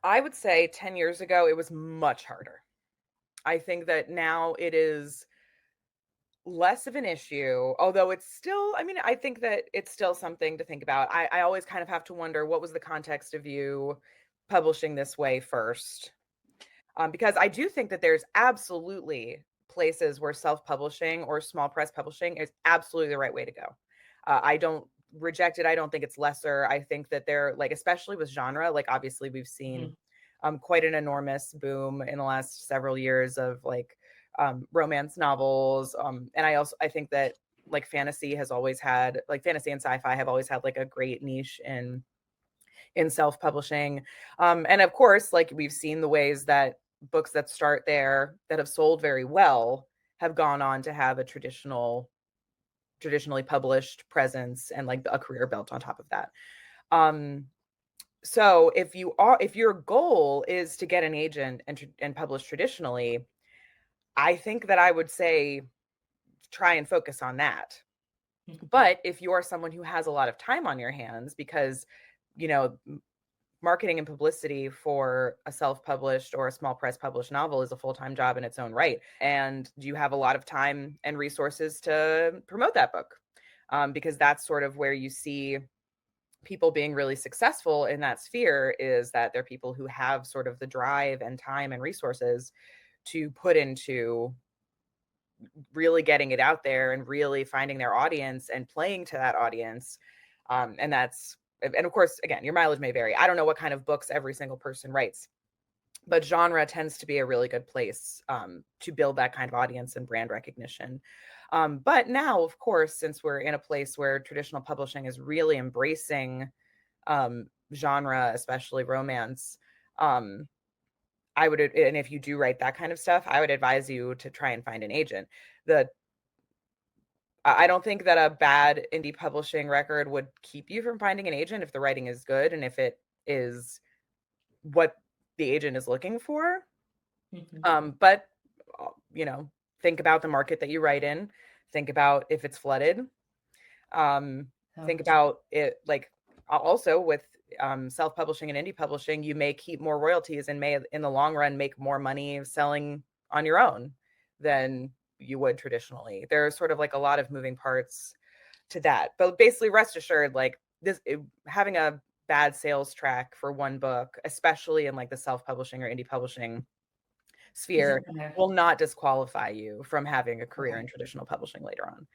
I would say 10 years ago, it was much harder. I think that now it is less of an issue, although it's still, I mean, I think that it's still something to think about. I always kind of have to wonder what was the context of you publishing this way first? Because I do think that there's absolutely places where self-publishing or small press publishing is absolutely the right way to go. I don't reject it. I don't think it's lesser. I think that they're like, especially with genre, like obviously we've seen Mhm. quite an enormous boom in the last several years of like romance novels. And I think that like fantasy has always had like fantasy and sci-fi have always had like a great niche in self-publishing. And of course, like we've seen the ways that books that start there that have sold very well have gone on to have a traditionally published presence and like a career built on top of that. Um, so if your goal is to get an agent and publish traditionally, I think that I would say try and focus on that. Mhm. But if you are someone who has a lot of time on your hands because you know marketing and publicity for a self-published or a small press published novel is a full-time job in its own right, and you have a lot of time and resources to promote that book, because that's sort of where you see people being really successful in that sphere is that they're people who have sort of the drive and time and resources to put into really getting it out there and really finding their audience and playing to that audience. And that's and of course, again, your mileage may vary. I don't know what kind of books every single person writes, but genre tends to be a really good place to build that kind of audience and brand recognition. But now, of course, since we're in a place where traditional publishing is really embracing genre, especially romance, um, and if you do write that kind of stuff, I would advise you to try and find an agent. The I don't think that a bad indie publishing record would keep you from finding an agent if the writing is good and if it is what the agent is looking for. Mhm. But you know, think about the market that you write in. Think about if it's flooded. Think Oh, about it like also with self-publishing and indie publishing, you may keep more royalties and may in the long run make more money selling on your own than you would traditionally. There's sort of like a lot of moving parts to that. But basically rest assured like having a bad sales track for one book, especially in like the self-publishing or indie publishing isn't sphere, there? will not disqualify you from having a career Okay. in traditional publishing later on.